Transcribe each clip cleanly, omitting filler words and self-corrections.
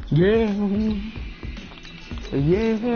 Yeah. Yeah.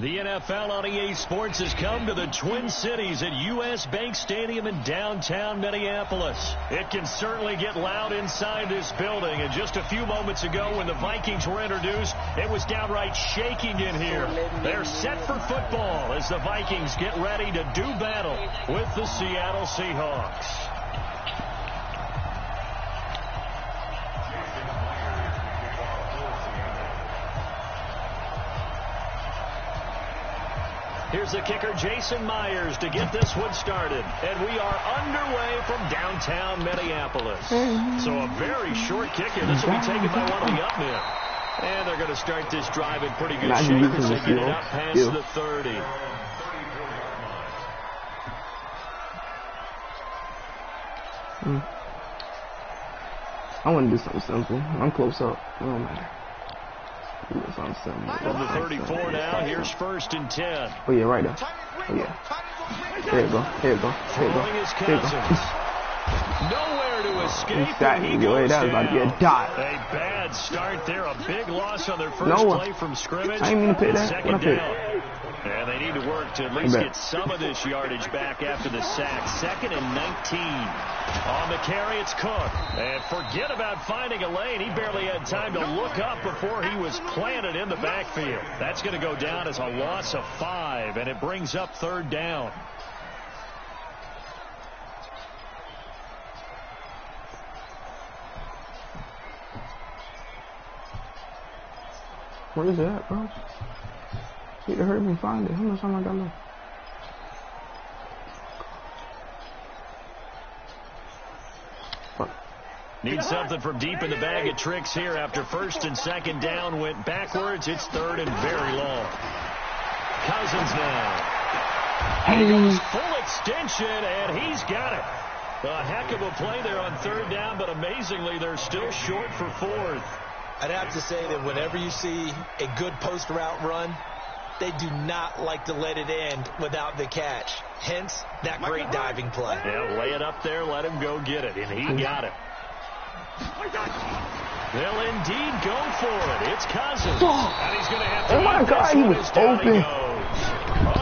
The NFL on EA Sports has come to the Twin Cities at U.S. Bank Stadium in downtown Minneapolis. It can certainly get loud inside this building. And just a few moments ago when the Vikings were introduced, it was downright shaking in here. They're set for football as the Vikings get ready to do battle with the Seattle Seahawks. Here's the kicker, Jason Myers, to get this one started. And we are underway from downtown Minneapolis. So a very short kick here. This will be taken by one of the up men. And they're going to start this drive in pretty good shape as they get it up past the 30. I want to do something simple. I'm close up. It don't matter. Do something simple. From the 34 now, here's 1st and 10. Oh, yeah, right there. Oh, yeah. There you go. There you go. There you go. There you go. Nowhere to escape. Exactly. That was about to be a dot. A bad start there. A big loss on their first play from scrimmage. I didn't mean to pick that. Second down. And they need to work to at least get some of this yardage back after the sack. 2nd and 19. On the carry, it's Cook. And forget about finding a lane. He barely had time to look up before he was planted in the backfield. That's going to go down as a loss of 5, and it brings up 3rd down. Where is that, bro? You hurt me find it. How much time I got left? Need something from deep in the bag of tricks here after 1st and 2nd down went backwards. It's 3rd and very long. Cousins now. He goes full extension, and he's got it. A heck of a play there on 3rd down, but amazingly, they're still short for 4th. I'd have to say that whenever you see a good post route run, they do not like to let it end without the catch. Hence, that great diving play. Yeah, lay it up there, let him go get it, and he got it. They'll indeed go for it. It's Cousins. And he's going to have to. Oh, my God, he was open.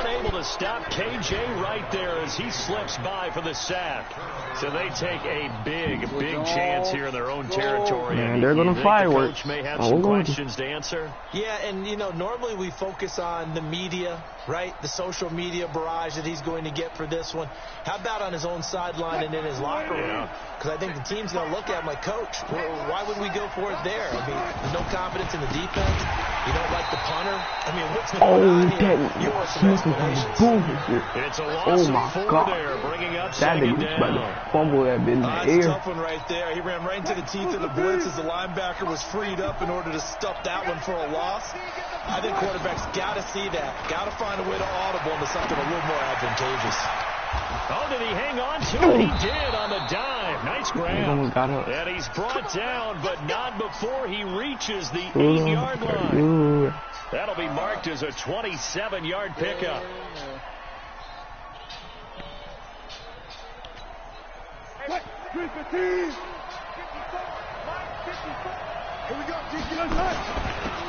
Unable to stop KJ right there as he slips by for the sack. So they take a big chance here in their own territory. Man, they're going to fireworks. The coach may have some questions to answer. Yeah, and, you know, normally we focus on the media, right? The social media barrage that he's going to get for this one. How about on his own sideline and in his locker room? Because I think the team's going to look at him like, Coach, why would we go for it there? I mean, there's no confidence in the defense. You don't like the punter. I mean, what's going on here? You want some explanations. It's a loss of 4 there, bringing up 2nd down. Fumble that bit in the air. That's a tough one right there. He ran right into the teeth of the blitz as the linebacker was freed up in order to stuff that one for a loss. I think quarterbacks got to see that. Got to find a way to audible into something a little more advantageous. Oh, did he hang on to it? He did on the dive. Nice grab. And he's brought down, but not before he reaches the 8-yard line. That'll be marked as a 27-yard pickup.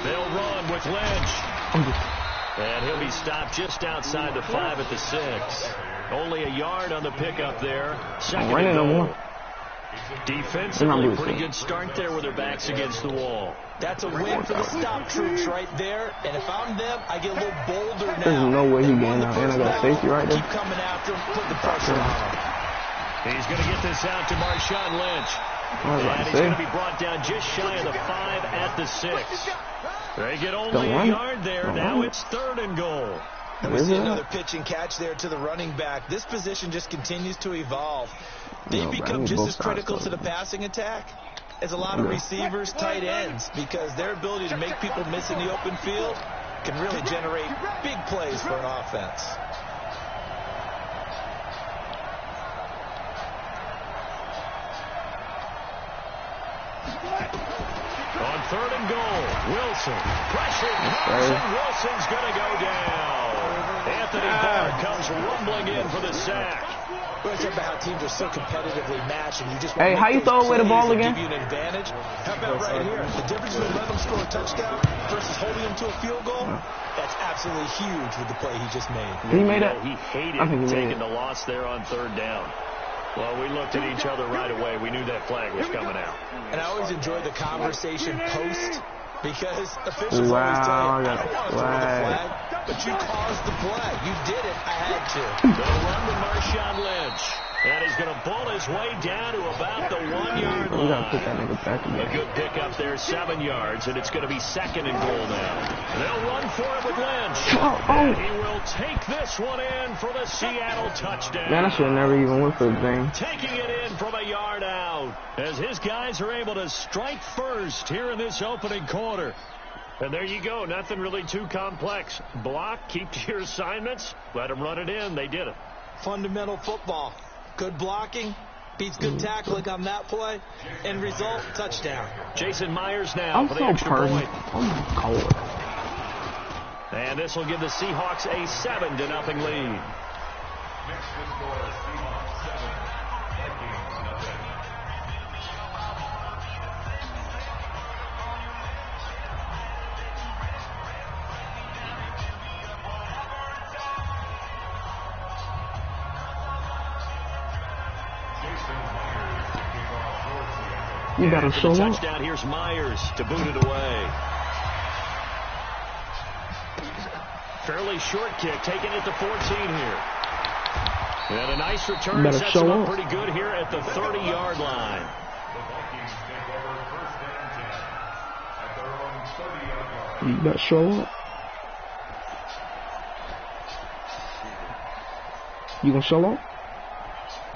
They'll run with Lynch. And he'll be stopped just outside the 5 at the 6. Only a yard on the pickup there. 2nd and goal. Defensively, pretty good start there with their backs against the wall. That's a win for the stop troops right there. And if I'm them, I get a little bolder now. There's no way he's getting out. And I got safety right there. Keep coming after him. Put the pressure on him. He's going to get this out to Marshawn Lynch. And he's going to be brought down just shy of the 5 at the 6. They get only a yard there. Now it's 3rd and goal. And we see another pitch and catch there to the running back. This position just continues to evolve. They become just as critical to the passing attack as a lot of receivers, tight ends, because their ability to make people miss in the open field can really generate big plays for an offense. On 3rd and goal, Wilson. Pressure comes, and Wilson's going to go down. Anthony Barr comes rumbling in for the sack. We're talking about how teams are so competitively matched, and you just hey, how you throw away the ball again? Give you an advantage. How about right here? The difference between letting them score a touchdown versus holding them to a field goal, that's absolutely huge with the play he just made. He made it. He hated taking the loss there on 3rd down. Well, we looked at each other right away. We knew that flag was coming out. And I always enjoy the conversation post, because officials always tell you, I don't want to throw the flag, but you caused the play. You did it. I had to. Going to run to Marshawn Lynch. And he's going to pull his way down to about the 1-yard line. We got to put that nigga back again. A good pickup there, 7 yards, and it's going to be 2nd and goal now. They'll run for it with Lynch. And he will take this one in for the Seattle touchdown. Man, I should have never even went for the thing. Taking it in from a yard out, as his guys are able to strike first here in this opening quarter. And there you go. Nothing really too complex. Block, keep to your assignments, let them run it in. They did it. Fundamental football. Good blocking, beats good tackling on that play, and result, touchdown. Jason Myers now for the extra point. I'm cold. And this will give the Seahawks a 7-0 lead. You better show up. Touchdown. Here's Myers to boot it away. Fairly short kick, taking it to 14 here. And a nice return sets him up pretty good here at the 30-yard line. You better show up. You gonna show up?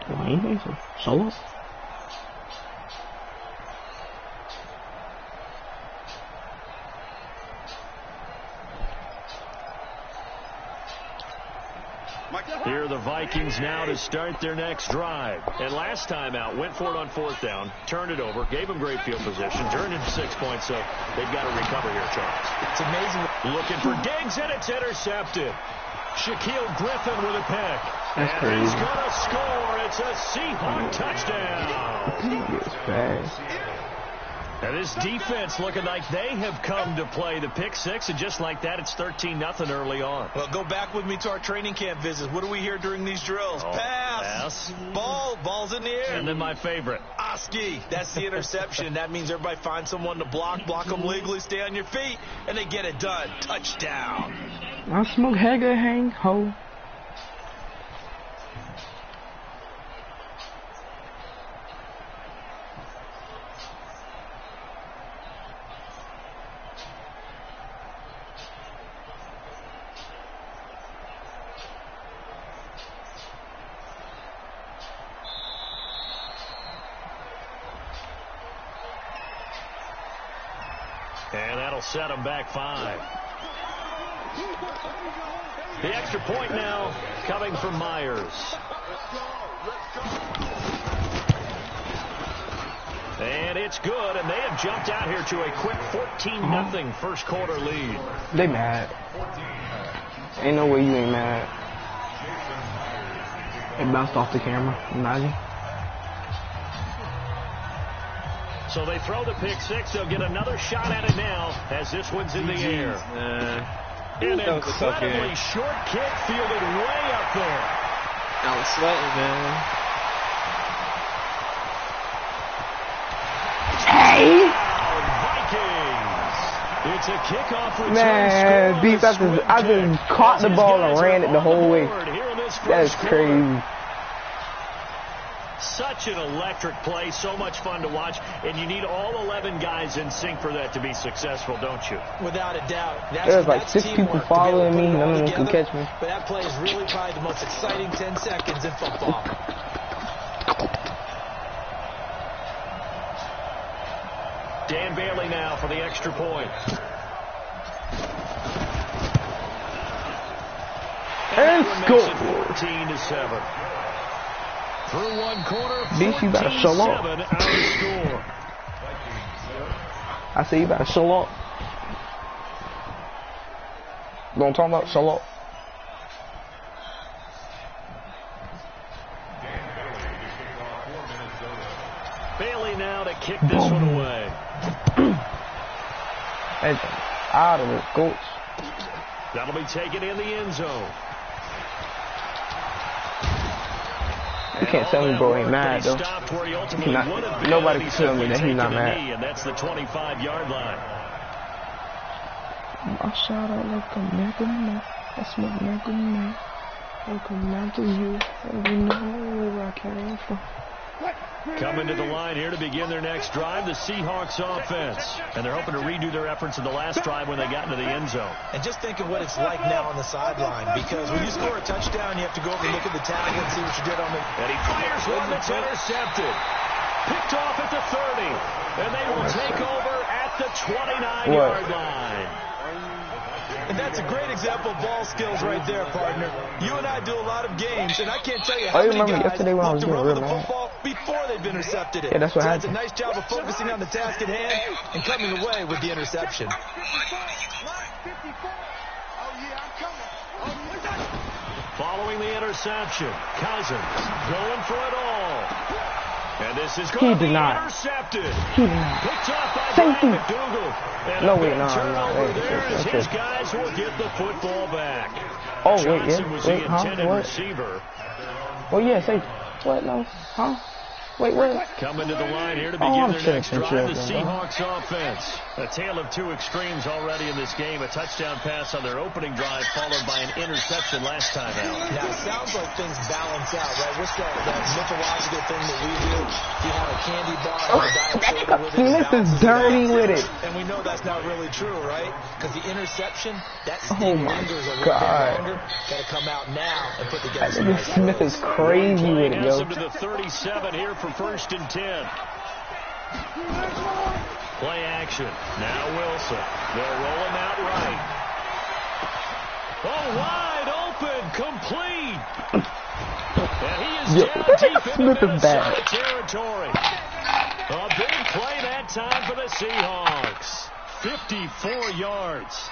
Well, I ain't think so. Show up. Here are the Vikings now to start their next drive. And last time out, went for it on 4th down, turned it over, gave them great field position, turned into 6 points, so they've got to recover here, Charles. It's amazing. Looking for Diggs, and it's intercepted. Shaquille Griffin with a pick. That's and crazy. He's going to score. It's a Seahawk touchdown. It's fast. And this defense looking like they have come to play the pick 6, and just like that, it's 13-0 early on. Well, go back with me to our training camp visits. What do we hear during these drills? Pass. Ball's in the air. And then my favorite. Oski. That's the interception. That means everybody finds someone to block them legally, stay on your feet, and they get it done. Touchdown. I smoke Hager hang ho. And that'll set them back 5. The extra point now coming from Myers. And it's good, and they have jumped out here to a quick 14-0 first quarter lead. They mad. Ain't no way you ain't mad. It bounced off the camera. Imagine. So they throw the pick 6. They'll get another shot at it now as this one's in the air. An incredibly short kick fielded way up there. I was sweating, man. Hey! Vikings. It's a kickoff return. Man, beef, I just caught the ball and ran it the whole way. That is crazy. Such an electric play, so much fun to watch, and you need all 11 guys in sync for that to be successful, don't you? Without a doubt. There's like 6 people following me, none of them can catch me. But that play is really probably the most exciting 10 seconds in football. Dan Bailey now for the extra point. And score. 14-7. Through one quarter, Bitch, you better show up. our score. I say you better show up. Don't talk about show up. Bailey now to kick this one away. Hey, out of it, coach. That'll be taken in the end zone. You can't tell me bro ain't mad though. Nobody can tell me that he's not mad. And that's the 25-yard line. I shout out like a Mega Man. I smoke Mega Man. I'll come down to you. And you know where I came from. Coming to the line here to begin their next drive, the Seahawks offense. And they're hoping to redo their efforts in the last drive when they got into the end zone. And just think of what it's like now on the sideline, because when you score a touchdown, you have to go over and look at the tag and see what you did on the... And he fires one that's intercepted. Picked off at the 30. And they will take over at the 29-yard line. And that's a great example of ball skills right there, partner. You and I do a lot of games, and I can't tell you how many guys yesterday when I was looked to doing run the real football before they've intercepted it. Yeah, that's what so happened. That's a nice job of focusing on the task at hand and coming away with the interception. Following the interception, Cousins going for it all. And this is going to be intercepted. He did not. Picked off by Safety. McDougal. And No, a wait, big no, turnover no, there as wait. his guys will get the football back. Oh, Johnson wait, was yeah. the Wait, huh? intended What? receiver. Oh, yeah, say, what, no, huh? Wait, what? Coming to the line here to begin their next drive, the tripping, Seahawks offense. A tale of two extremes already in this game. A touchdown pass on their opening drive, followed by an interception last time out. Now, it sounds like things balance out, right? What's that mythological thing that we do? You have a candy bar and a diet soda with it. Smith is dirty with it. And we know that's not really true, right? Because the interception, that Oh sting my lingers a little God. bit longer. Got to come out now and put the That guys nigga Smith is crazy with it, yo. To the 37 here for 1st and 10. Play action. Now Wilson. They'll roll him out right. Oh, wide open. Complete. And he is down deep in the Minnesota territory. A big play that time for the Seahawks. 54 yards.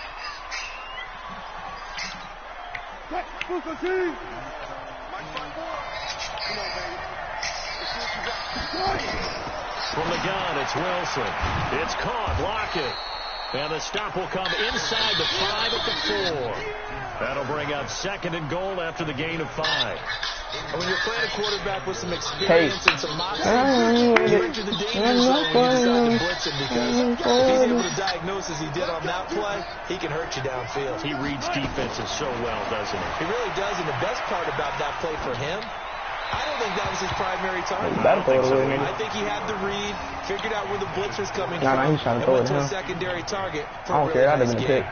From the gun, it's Wilson. It's caught. Block it. And the stop will come inside the 5 at the 4. That'll bring up 2nd and goal after the gain of 5. And when you're playing a quarterback with some experience and some moxie, you enter the danger zone when you decide to blitz him, because if he's able to diagnose as he did on that play, he can hurt you downfield. He reads defenses so well, doesn't he? He really does, and the best part about that play for him, I don't think that was his primary target. I think he had the read, figured out where the blitz was coming from, he's trying to and went throw to it, a secondary target for I don't a care. really That'd have nice been a game.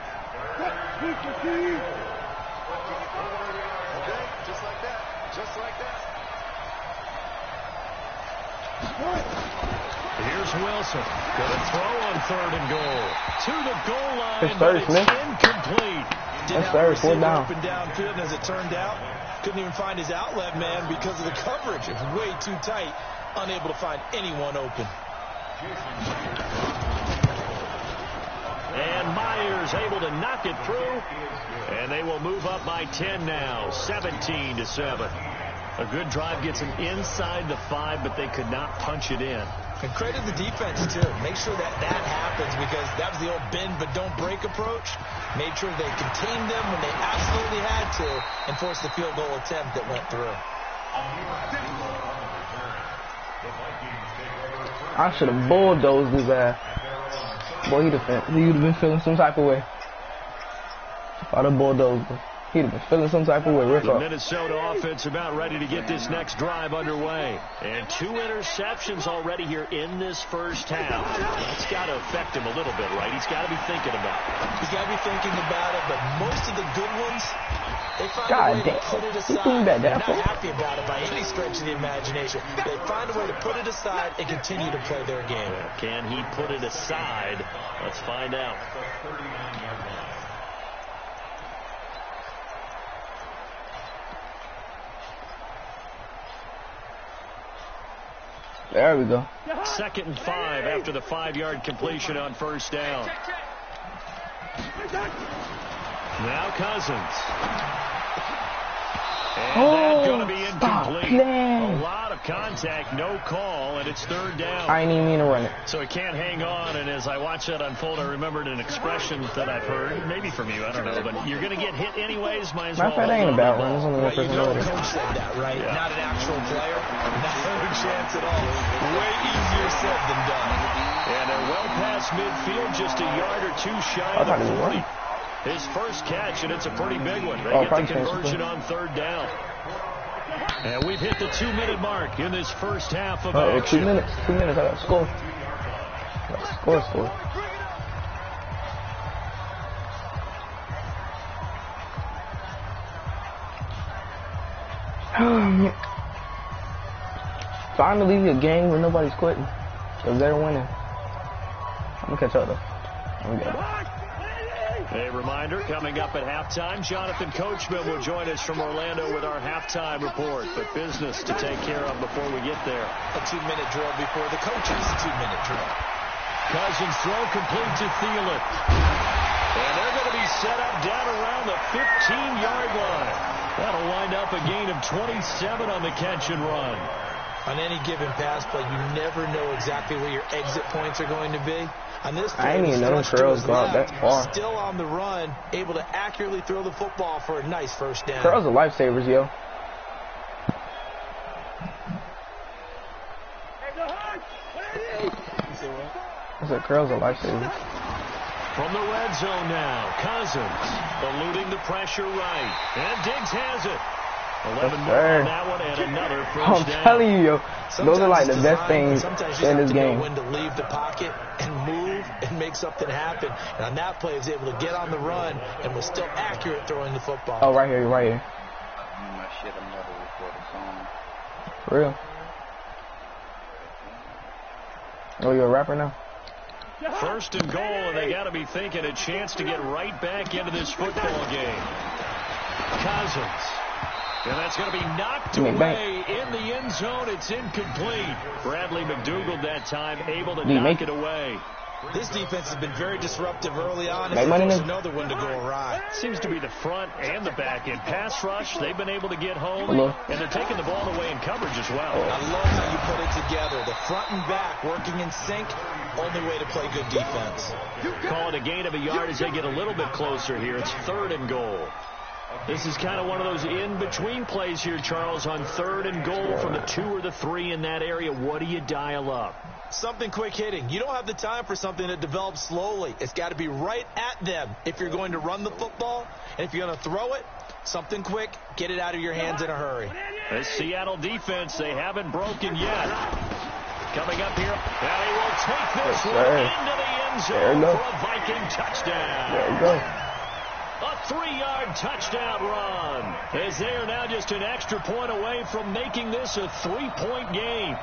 Here's Wilson. Going to throw on 3rd and goal. To the goal line, It's but third, it's Smith. incomplete. Didn't have a third, receiver 4th down. open downfield, and as it turned out, couldn't even find his outlet man because of the coverage. It was way too tight, unable to find anyone open. And Myers able to knock it through. And they will move up by 10 now, 17-7. A good drive gets them inside the 5, but they could not punch it in. And credit the defense, too. Make sure that happens, because that was the old bend but don't break approach. Made sure they contained them when they absolutely had to and forced the field goal attempt that went through. I should have bulldozed his ass. Boy, he would have been feeling some type of way. If I'd have bulldozed him. He'd have been feeling some type of way. The Minnesota offense about ready to get this next drive underway. And 2 interceptions already here in this first half. It's got to affect him a little bit, right? He's got to be thinking about it. He's got to be thinking about it, but most of the good ones, they find a way to put it aside. They're not happy about it by any stretch of the imagination. They find a way to put it aside and continue to play their game. Can he put it aside? Let's find out. There we go. 2nd and 5 after the 5-yard completion on first down. Now Cousins. And that's going to be incomplete. A lot of contact, no call, and it's 3rd down. I didn't even mean to run it. So he can't hang on, and as I watched that unfold, I remembered an expression that I've heard, maybe from you, I don't know, but you're going to get hit anyways, might as well. That ain't a bad run. There's only one person over there. Coach said that, right? Yeah. Not an actual player. Not a chance at all. Way easier said than done. And they're well past midfield, just a yard or 2 shy of the 40. His first catch, and it's a pretty big one. They get the conversion on 3rd down. And we've hit the 2-minute mark in this first half of action. 2 minutes. 2 minutes. I got to score. Score. Finally, a game where nobody's quitting. Because they're winning. I'm going to catch up, though. I'm going to get it. A reminder, coming up at halftime, Jonathan Coachman will join us from Orlando with our halftime report. But business to take care of before we get there. A 2-minute drill before the coach's 2-minute drill. Cousins throw complete to Thielen. And they're going to be set up down around the 15-yard line. That'll wind up a gain of 27 on the catch and run. On any given pass play, you never know exactly where your exit points are going to be. On this play, I ain't even know Curls go out that far. Still on the run, able to accurately throw the football for a nice first down. Curls are lifesavers, yo. I said Curls are lifesavers. From the red zone now, Cousins eluding the pressure right. And Diggs has it. 11 more on that one and another first down. I'm telling you, yo, those are like the best things in this game. When to leave the pocket and move and make something happen. And on that play, he was able to get on the run and was still accurate throwing the football. Oh, right here, right here. For real. Oh, you a rapper now? 1st and goal, and they got to be thinking a chance to get right back into this football game. Cousins. And that's going to be knocked away in the end zone. It's incomplete. Bradley McDougald that time able to knock it away. This defense has been very disruptive early on. It's another one to go awry. Seems to be the front and the back end. Pass rush, they've been able to get home. And they're taking the ball away in coverage as well. I love how you put it together. The front and back working in sync. Only way to play good defense. Call it a gain of a yard as they get a little bit closer here. It's 3rd and goal. This is kind of one of those in-between plays here, Charles, on 3rd and goal from the 2 or the 3 in that area. What do you dial up? Something quick hitting. You don't have the time for something that develops slowly. It's got to be right at them if you're going to run the football. And if you're going to throw it, something quick, get it out of your hands in a hurry. This Seattle defense, they haven't broken yet. Coming up here, now he will take this one into the end zone for a Viking touchdown. There you go. A 3-yard touchdown run, as they are now just an extra point away from making this a 3-point game.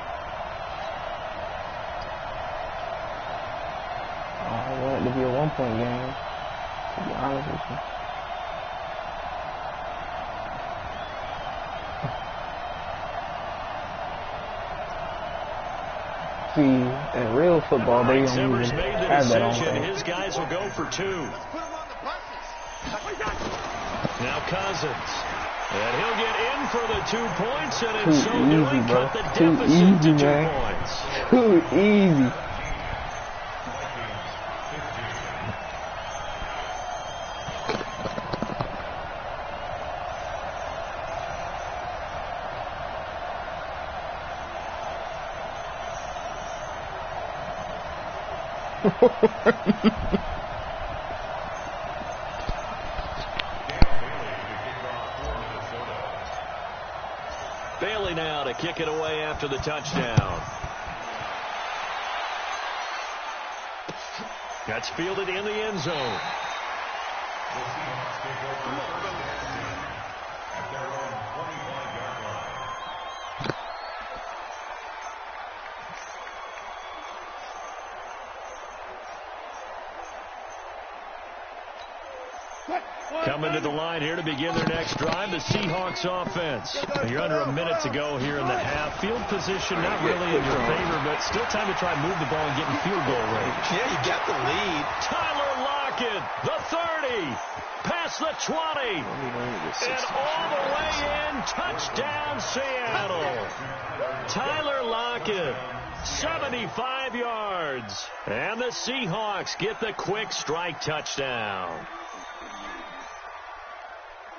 I want it to be a 1-point game, to be honest with you. See, in real football, they don't even have that on thing. His guys will go for 2. Now Cousins. And he'll get in for the 2 points, and in so doing, cut the deficit to 2 points. Too easy. kick it away after the touchdown. That's fielded in the end zone. Coming to the line here to begin their next drive, the Seahawks offense. You're under a minute to go here in the half. Field position not really in your favor, but still time to try and move the ball and get in field goal range. Yeah, you got the lead. Tyler Lockett, the 30, past the 20, and all the way in, touchdown Seattle. Tyler Lockett, 75 yards, and the Seahawks get the quick strike touchdown.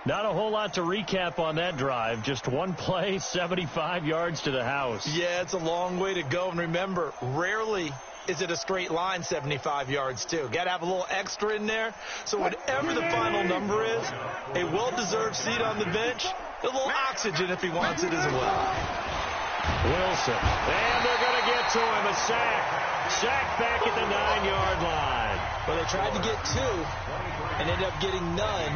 Not a whole lot to recap on that drive. Just one play, 75 yards to the house. Yeah, it's a long way to go. And remember, rarely is it a straight line 75 yards, too. Got to have a little extra in there. So whatever the final number is, a well-deserved seat on the bench, a little oxygen if he wants it as well. Wilson. And they're going to get to him. A sack. Sack back at the 9-yard line. Well, they tried to get 2 and ended up getting none,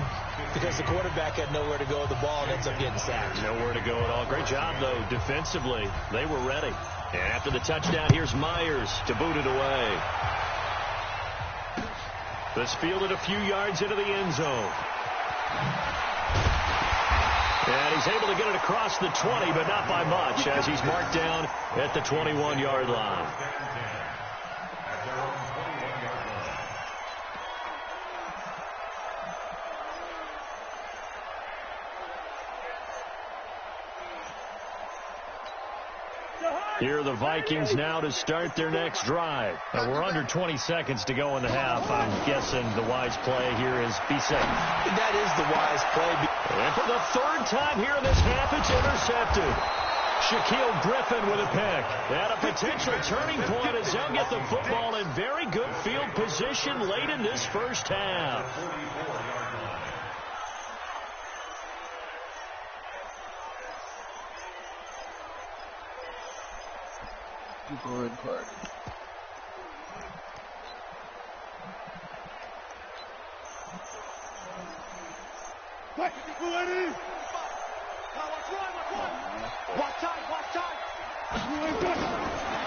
because the quarterback had nowhere to go with the ball and ends up getting sacked. Nowhere to go at all. Great job, though, defensively. They were ready. And after the touchdown, here's Myers to boot it away. This fielded a few yards into the end zone. And he's able to get it across the 20, but not by much, as he's marked down at the 21-yard line. Here are the Vikings now to start their next drive. We're under 20 seconds to go in the half. I'm guessing the wise play here is be safe. That is the wise play. And for the 3rd time here in this half, it's intercepted. Shaquille Griffin with a pick. And a potential turning point as they'll get the football in very good field position late in this first half. Good party.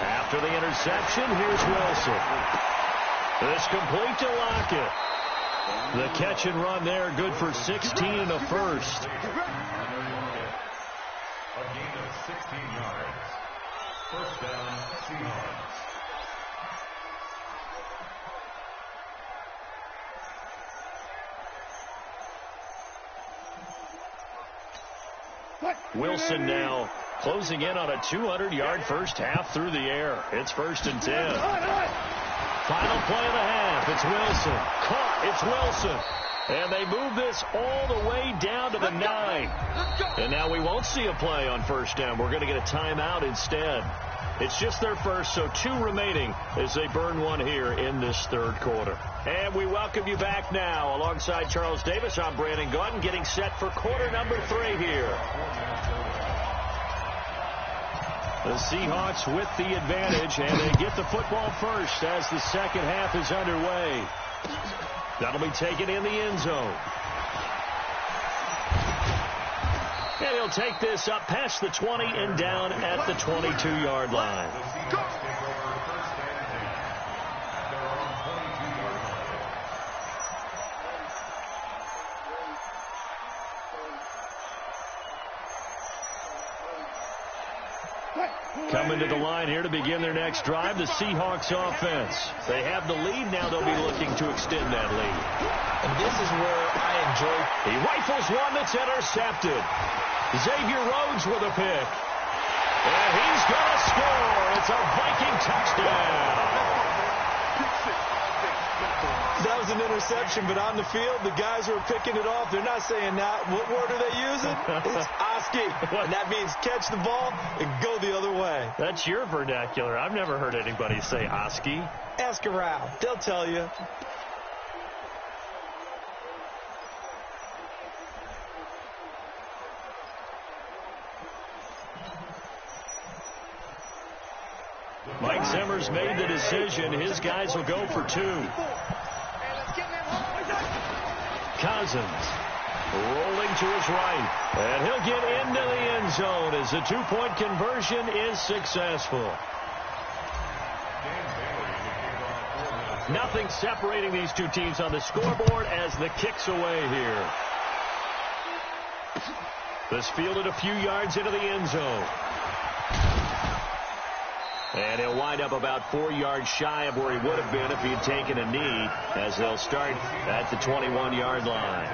After the interception, here's Wilson. This complete to Lockett. The catch and run there, good for 16 and a first. A gain of 16 yards. First down, Seahawks. Wilson now closing in on a 200-yard first half through the air. It's 1st and 10. Final play of the half. It's Wilson. Caught. It's Wilson. And they move this all the way down to the 9. And now we won't see a play on first down. We're going to get a timeout instead. It's just their first, so 2 remaining as they burn one here in this 3rd quarter. And we welcome you back now. Alongside Charles Davis, I'm Brandon Gordon, getting set for quarter number 3 here. The Seahawks with the advantage, and they get the football first as the second half is underway. That'll be taken in the end zone. And he'll take this up past the 20 and down at the 22-yard line. Coming to the line here to begin their next drive, the Seahawks offense. They have the lead. Now they'll be looking to extend that lead. And this is where I enjoy. He rifles one that's intercepted. Xavier Rhodes with a pick. And he's going to score. It's a Viking touchdown. That was an interception, but on the field, the guys who are picking it off, they're not saying that. What word are they using? It's Oski. And that means catch the ball and go the other way. That's your vernacular. I've never heard anybody say Oski. Ask around. They'll tell you. Mike Zimmer's made the decision. His guys will go for 2. Cousins rolling to his right. And he'll get into the end zone as the 2-point conversion is successful. Nothing separating these two teams on the scoreboard as the kick's away here. This fielded a few yards into the end zone. And he'll wind up about 4 yards shy of where he would have been if he had taken a knee, as they'll start at the 21-yard line.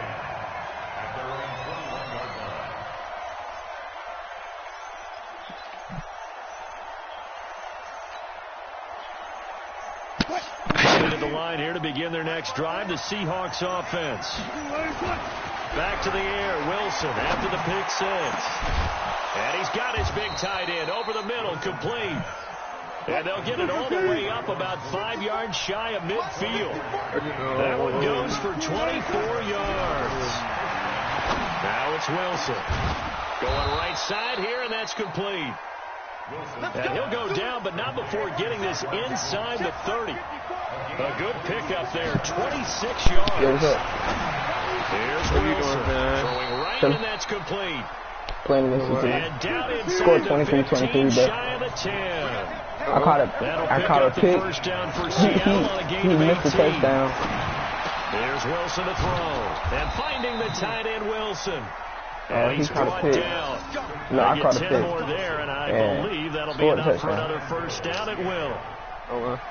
Headed to the line here to begin their next drive, the Seahawks offense. Back to the air, Wilson after the pick 6. And he's got his big tight end over the middle, complete. And they'll get it all the way up about 5 yards shy of midfield. That one goes for 24 yards. Now it's Wilson. Going right side here, and that's complete. And he'll go down, but not before getting this inside the 30. A good pickup there, 26 yards. Yo, what's up? Here's Wilson throwing right, and that's complete. Playing against you today. And down inside Scored the 23-23, 15, bro. shy of the 10. I caught a pick. He missed the touchdown. There's Wilson to throw. And finding the tight end, Wilson. And He he's caught a brought pick. down. No, I caught a 10 pick. more there, and I believe that'll be Scored a enough for touchdown. another first down at will. Oh, well.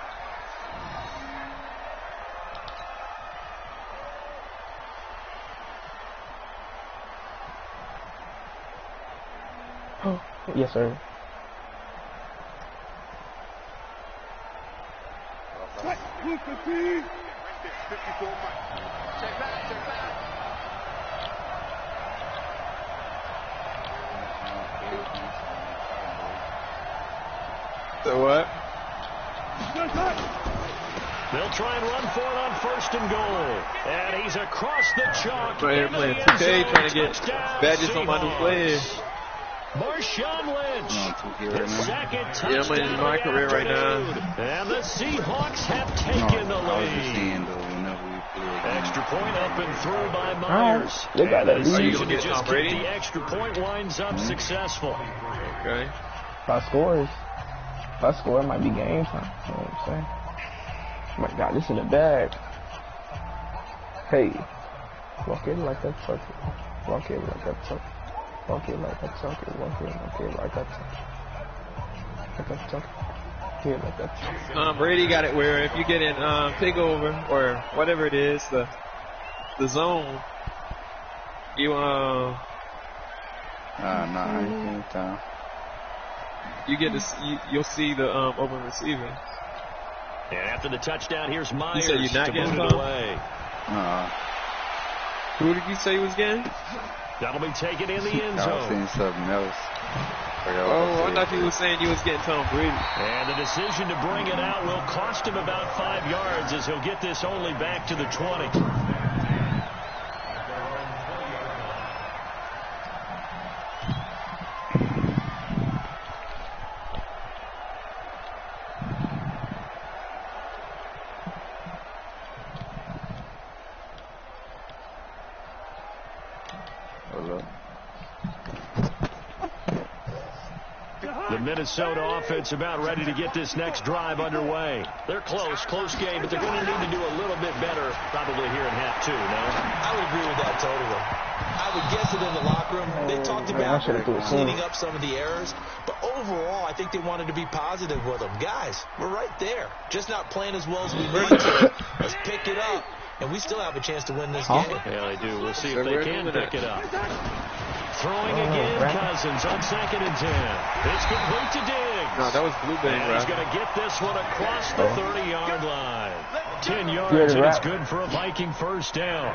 Yes, sir. So what? They'll try and run for it on 1st and goal. And he's across the chalk. Right here into playing the end 2K, zone. trying to get Touchdown, badges on my new Seahawks. players. Marshawn Lynch, his second Yeah, touchdown I'm in my of the career right now. afternoon. And the Seahawks have taken the lead. Extra point up and through by Myers. They got that And the lead. Are you decision gonna to get just Tom kick Brady? the extra point winds up successful. Okay. If I score, it might be game time. You know what I'm saying? Oh my God, this in the bag. Hey, walk in like that sucker. Walk in like that sucker. Walk in like that sucker. Walk in like that sucker. Like that sucker. Here like that sucker. Brady got it where if you get in take over or whatever it is, the zone, you you get to you'll see the open receiver. And after the touchdown, here's Myers said you're not to getting boot it Tom? away. Who did you say was getting? That'll be taken in the end I was zone. seeing something else. Oh, I thought you were saying you was getting Tom Brady. And the decision to bring it out will cost him about 5 yards as he'll get this only back to the 20. The Minnesota offense about ready to get this next drive underway. They're close game, but they're going to need to do a little bit better probably here in half 2, no? I would agree with that totally. I would guess it in the locker room. They talked about cleaning up some of the errors, but overall, I think they wanted to be positive with them. Guys, we're right there. Just not playing as well as we need to. Let's pick it up, and we still have a chance to win this game. Yeah, they do. We'll see if they can pick it up. Throwing again, Cousins on 2nd and 10. It's complete to Diggs. No, that was Blue Bay, And bro. he's going to get this one across the 30-yard line. 10 yards, and it's good for a Viking first down.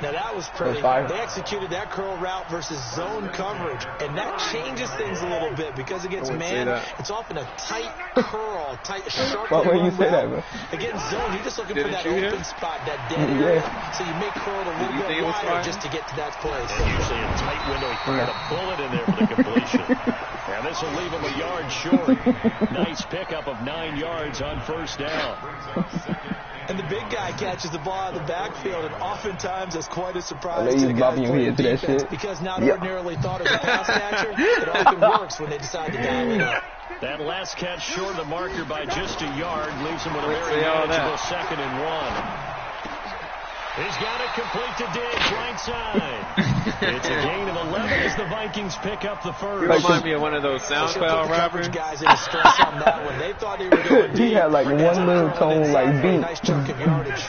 Now, that was pretty. They executed that curl route versus zone coverage, and that changes things a little bit because against man, it's often a tight curl, sharp Why would you say that, route. bro? Against zone, you're just looking for that Didn't you open spot, that dead area. So you may curl it a you little think bit it was wider fine? just to get to that place. And usually a tight window, he fired a bullet in there for the completion. And And this will leave him a yard short. Nice pickup of 9 yards on first down. And the big guy catches the ball out of the backfield, and oftentimes that's quite a surprise to to the the guys guys playing playing defense, shit. because not ordinarily thought as a pass catcher, it often works when they decide to dial it up. That last catch short of the marker by just a yard leaves him with a very manageable 2nd and 1. He's got it complete to Diggs, right side. It's a gain of 11 as the Vikings pick up the first. You remind me of one of those SoundCloud rappers. Guys in a stress on that one. They thought they were going deep. He had like one little tone like beat. Nice chunk of yardage.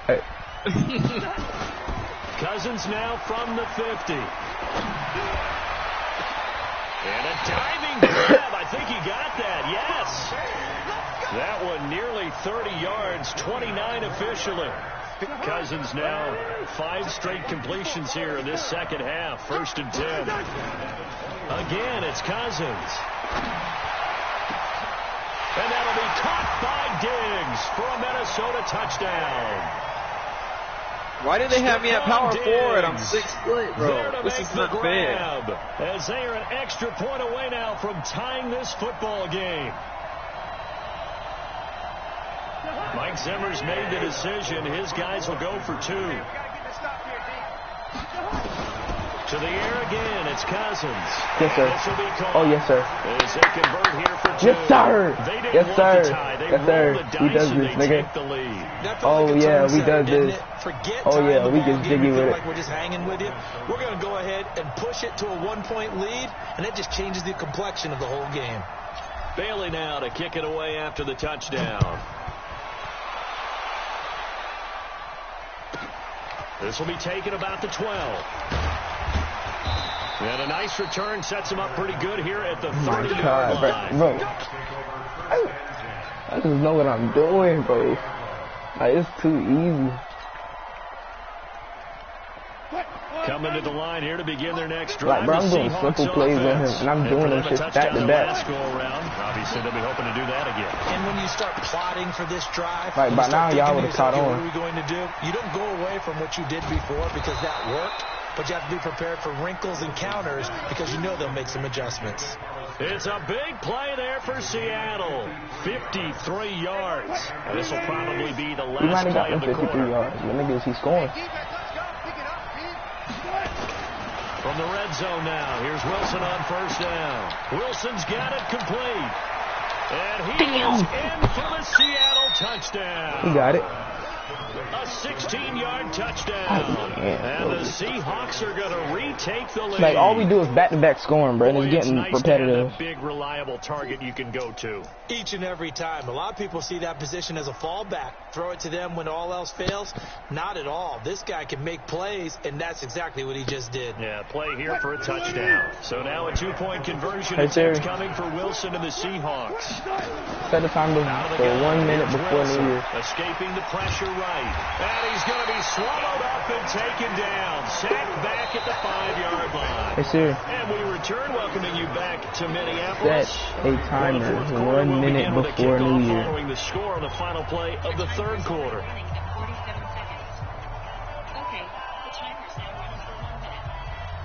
Hey. Cousins now from the 50. And a diving grab. I think he got that. Yes. That one nearly 30 yards, 29 officially. Cousins now 5 straight completions here in this second half. 1st and 10. Again, it's Cousins. And that'll be caught by Diggs for a Minnesota touchdown. Why did they have me at power forward? I'm 6 foot, bro. This is not fair. As they are an extra point away now from tying this football game. Mike Zimmer's made the decision. His guys will go for 2. To the air again. It's Cousins. Yes, sir. Oh, yes, sir. As they convert here for 2. Yes, sir. Yes, sir. Yes, sir. He does this, nigga. Oh, yeah, we does this. Oh, yeah, we get jiggy with it. Like we're just hanging with you. We're going to go ahead and push it to a 1-point lead, and that just changes the complexion of the whole game. Bailey now to kick it away after the touchdown. This will be taken about the 12. And a nice return sets him up pretty good here at the 30-yard line. Bro, I just know what I'm doing, bro. Like, it's too easy. Coming to the line here to begin their next drive. Like, bro, I'm doing simple plays on him, and I'm doing them shit back to back. Obviously, they'll be hoping to do that again. And when you start plotting for this drive, right, by now y'all would have caught on. What are we going to do? You don't go away from what you did before because that worked, but you have to be prepared for wrinkles and counters because you know they'll make some adjustments. It's a big play there for Seattle. 53 yards. And this will probably be the last play of the quarter. 53 yards. Let me guess, he's scoring. From the red zone now, here's Wilson on first down. Wilson's got it complete. And he is in for the Seattle touchdown. He got it. A 16-yard touchdown. And the Seahawks are going to retake the lead. Like, all we do is back-to-back scoring, bro, and it's getting nice repetitive. To have a big, reliable target you can go to. Each and every time. A lot of people see that position as a fallback. Throw it to them when all else fails. Not at all. This guy can make plays, and that's exactly what he just did. Yeah, play here for a touchdown. So now a 2-point conversion attempt coming for Wilson and the Seahawks. Set the time for 1 minute before New Year. Escaping the pressure right. And he's going to be swallowed up and taken down. Sacked back at the 5-yard line. Hey, sir. And we return, welcoming you back to Minneapolis. Set a timer 1 minute before New Year. Following the score on the final play of the third quarter.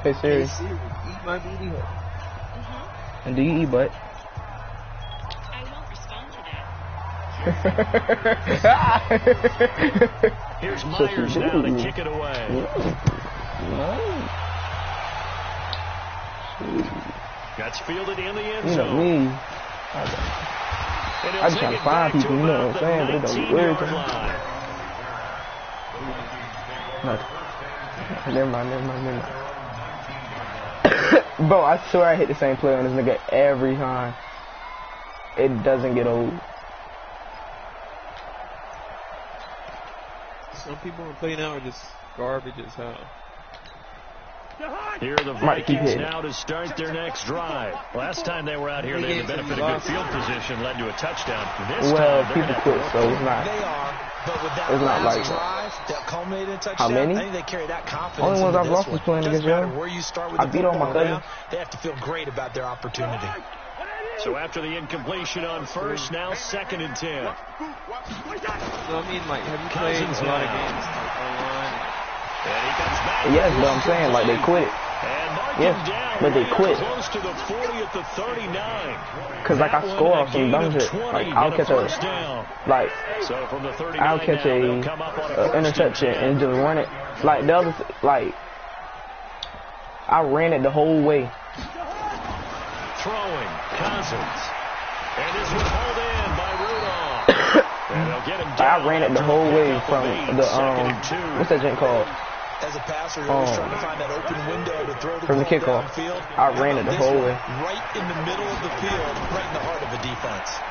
Hey, Siri. Eat my BD hole. And do you eat butt? I won't respond to that. Here's Myers now to kick it away. That's fielded in the end zone. You know me. I just trying to find people, you know what I'm saying, but it don't be weird. Never mind. Bro, I swear I hit the same play on this nigga every time. It doesn't get old. Some people on play now are just garbage as hell. Here are the Vikings now to start their next drive. Last time they were out here, they had the benefit of good field position, led to a touchdown. This well, time, people quit, so it's not. They are, but with that it's not like drive that culminated in touchdown, how many? I think they carry that confidence. Only ones I've lost was playing against y'all. Where you start with I beat all my cousins. They have to feel great about their opportunity. So after the incompletion on first, now 2nd and 10. So I mean, like, have you played a lot of games online? And he comes back. Yes, but I'm saying, like, they quit it. Yeah, but they quit. Close to the 40 at the 39. Cause like I score off some dumb shit. Like I'll catch a So from the 39 I'll catch a interception and just run it. Like the other I ran it the whole way. Throwing Cousins, and this was hauled in by Rudolph. And they'll get him down. I ran it the whole way from the what's that junk called? As a passer, you're always trying to find that open window to throw the from the kickoff. downfield. I ran it the whole way. Right in the middle of the field, right in the heart of the defense.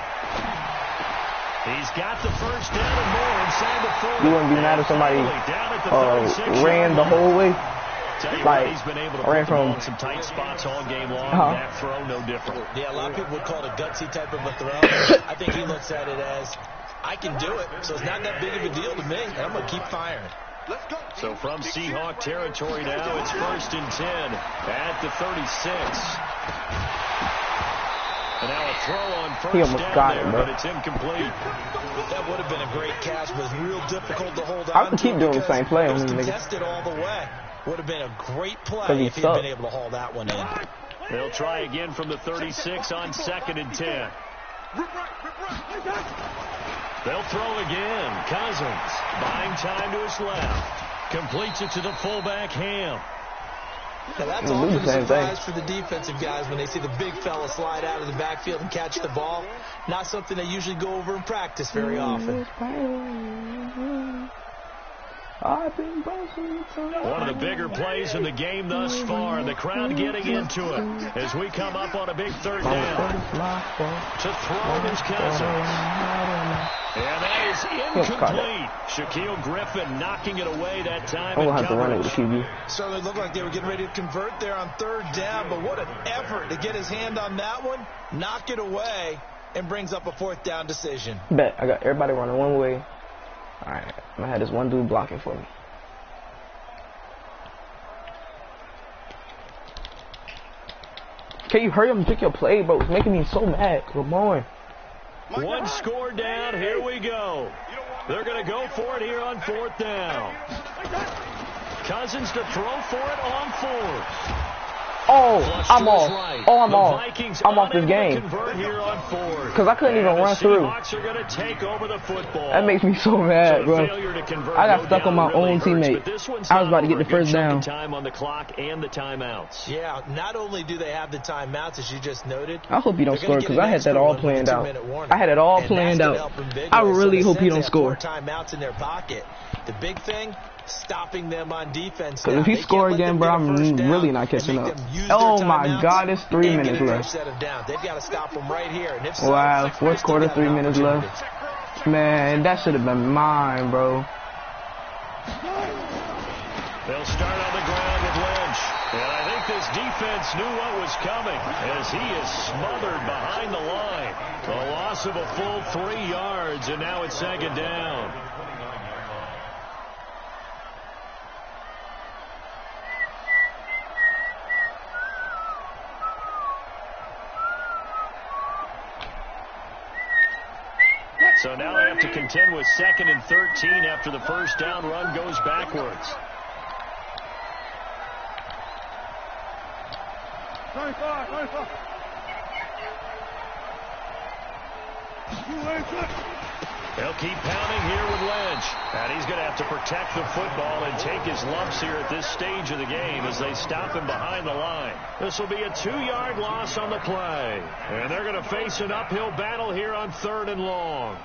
He's got the first down and more inside the 40. You wouldn't be mad if somebody ran the whole way. Like, he's been able to ran put the ball from in some tight spots all game long. That throw, no different. Yeah, a lot of people would call it a gutsy type of a throw. I think he looks at it as, I can do it, so it's not that big of a deal to me, and I'm going to keep firing. So from Seahawk territory now, it's 1st and 10 at the 36. And now a throw on first he almost down got there, it, bro. but it's incomplete. That would have been a great catch, but real difficult to hold on. I can keep doing the same play on him. these niggas. Contested all the way. Would have been a great play if he'd been able to haul that one in. They'll try again from the 36 on 2nd and 10. They'll throw again. Cousins buying time to his left. Completes it to the fullback, Ham. Now that's often a surprise for the defensive guys when they see the big fella slide out of the backfield and catch the ball. Not something they usually go over in practice very often. One of the bigger plays in the game thus far, and the crowd getting into it as we come up on a big 3rd down. To throw his Cousins. And that is incomplete. Shaquille Griffin knocking it away that time. I'm going to have to run it with the QB. Certainly looked like they were getting ready to convert there on 3rd down, but what an effort to get his hand on that one, knock it away, and brings up a 4th down decision. Bet. I got everybody running one way. Alright, I'm going to have this one dude blocking for me. Can you hurry up and pick your play, bro? It's making me so mad. Come on. One score down. Here we go. They're going to go for it here on 4th down. Cousins to throw for it on 4th. Oh, I'm off. Oh, I'm off. I'm off this game. Because I couldn't even run through. That makes me so mad, bro. I got stuck on my own teammate. I was about to get the first down. Time on the clock and the timeouts. Yeah, not only do they have the timeouts, as you just noted. I hope you don't score because I had that all planned out. I had it all planned out. I really hope you don't score. Timeouts in their pocket. The big thing, stopping them on defense. Because if he score again, bro, I'm really not catching up. Oh my God, it's 3 minutes left. They've got to stop them right here. And if so, wow, 4th quarter, 3 minutes left. Man, that should have been mine, bro. They'll start on the ground with Lynch. And I think this defense knew what was coming as he is smothered behind the line. A loss of a full 3 yards, and now it's 2nd down. So now they have to contend with 2nd and 13 after the first down run goes backwards. They'll keep pounding here with Lynch. And he's going to have to protect the football and take his lumps here at this stage of the game as they stop him behind the line. This will be a 2-yard loss on the play. And they're going to face an uphill battle here on 3rd and long.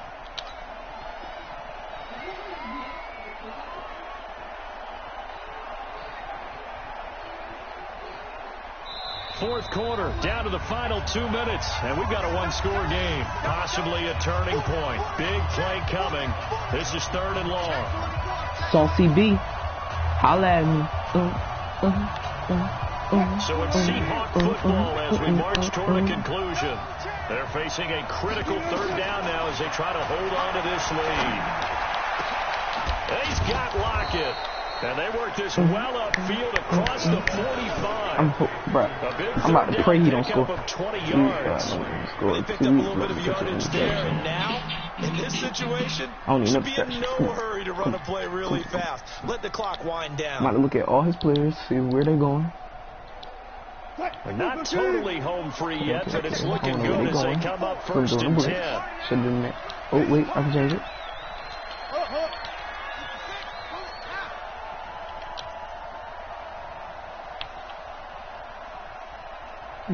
Fourth quarter, down to the final 2 minutes, and we've got a one-score game, possibly a turning point. Big play coming. This is 3rd and long. Saucy B, holla at me. So it's Seahawk football as we march toward a conclusion. They're facing a critical 3rd down now as they try to hold on to this lead. He's got Lockett. And they work this well upfield across the 45. I'm about to pray he don't score. 20 yards. They picked up a little bit of yardage there, and now, in this situation, should be in no hurry to run a play really fast. Let the clock wind down. I'm about to look at all his players, see where they're going. We're not totally home free yet, but it's looking good as they come up first and 10. Should have done that. Oh, wait, I can change it.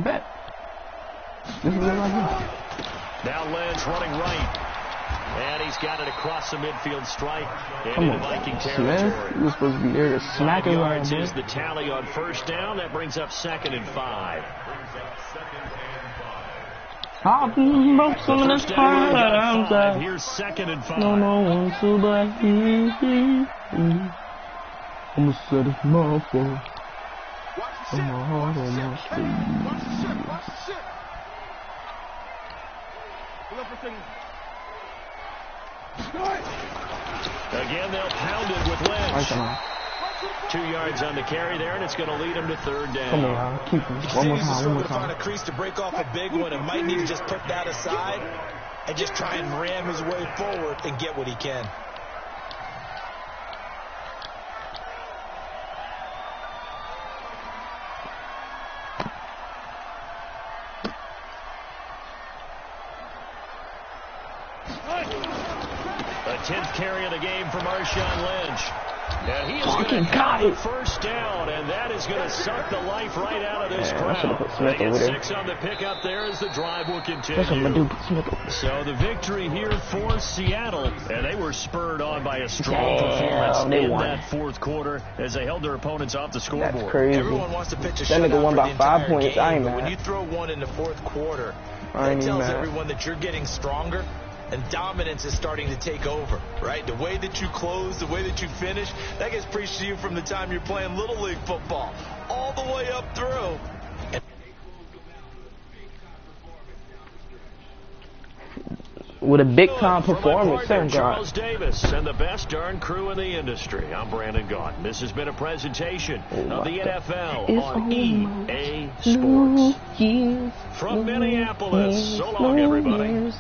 Bet. This is what I do. Now Lynch running right. And he's got it across the midfield stripe. Come into on, Viking Smith. territory. You were supposed to be there to smack 5 it yards around, is the tally on first down. That brings up 2nd and 5. I've been broke so many First down, times. here's 2nd and 5. No one to but you. I'm a set of motherfucker. I'm a heart on my sleeve. Again, they'll pound it with Lynch. 2 yards on the carry there, and it's going to lead him to 3rd down. Come on, keep him. One more time, one more To find time. a crease to break off a big one, and might need to just put that aside and just try and ram his way forward and get what he can. The 10th carry of the game for Marshawn Lynch. And he is going to got have it. the first down, and that is going to suck the life right out of this Man, I should've crowd. put Smith They get over there. 6 on the pickup there as the drive will That's what I'm continue. gonna do. Put Smith over there. So the victory here for Seattle, and they were spurred on by a strong Damn, performance they in won. that 4th quarter as they held their opponents off the That's scoreboard. crazy. Everyone wants to pitch a That nigga shutout won for by the 5 entire points. game, I ain't but when mad. you throw one in the 4th quarter, I ain't that tells mad. everyone that you're getting stronger and dominance is starting to take over, right? The way that you close, the way that you finish, that gets preached to you from the time you're playing Little League football all the way up through. With a big time For my performance, partner, thank Charles God. Davis and the best darn crew in the industry. I'm Brandon Gaunt. This has been a presentation of the NFL It's on almost EA New Sports. Year's, From New Minneapolis. So Year's, long, New everybody. Year's.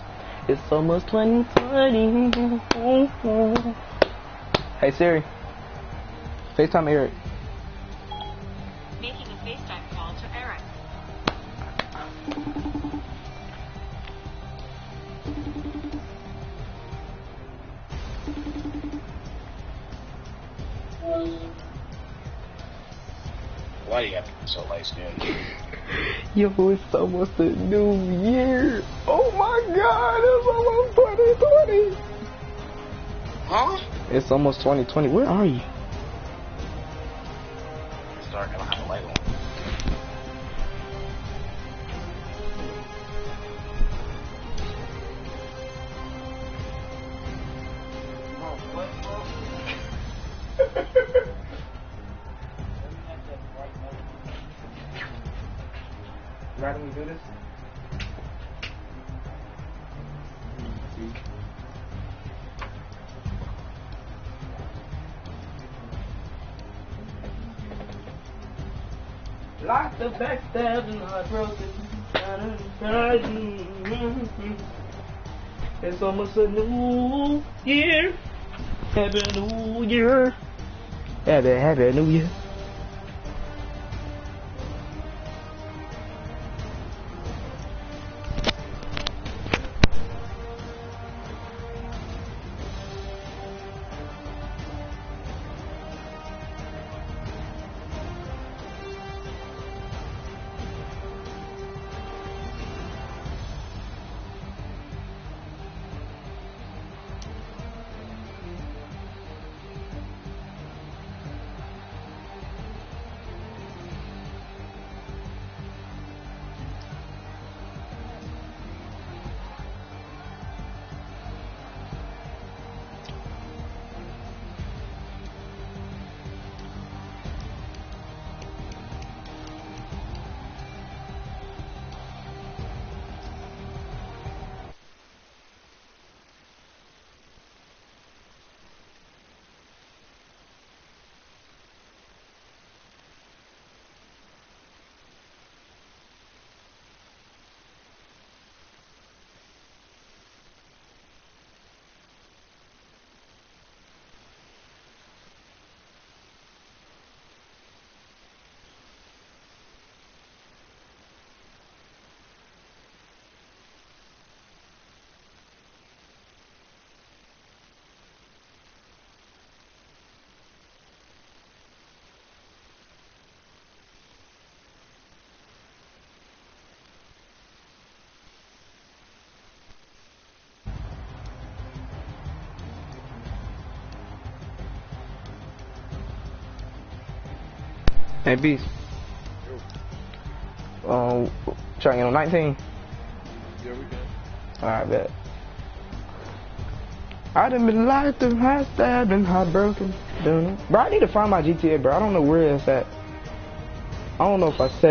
It's almost 2020. Hey Siri, FaceTime Eric. Making a FaceTime call to Eric. Why do you have to be so light skinned? Yo, it's almost a new year. Oh my God, it's almost 2020. Huh? It's almost 2020. Where are you? It's dark. I don't have a light on. Right when we do this? Lots of backstabs and heartbroken. It's almost a new year. Happy New Year. Happy New Year. Hey, Beast. Trying to get on 19. Yeah, we can. Alright, bet. I done been lied through, high stabbed and heartbroken. Bro, I need to find my GTA, bro. I don't know where it's at. I don't know if I set it.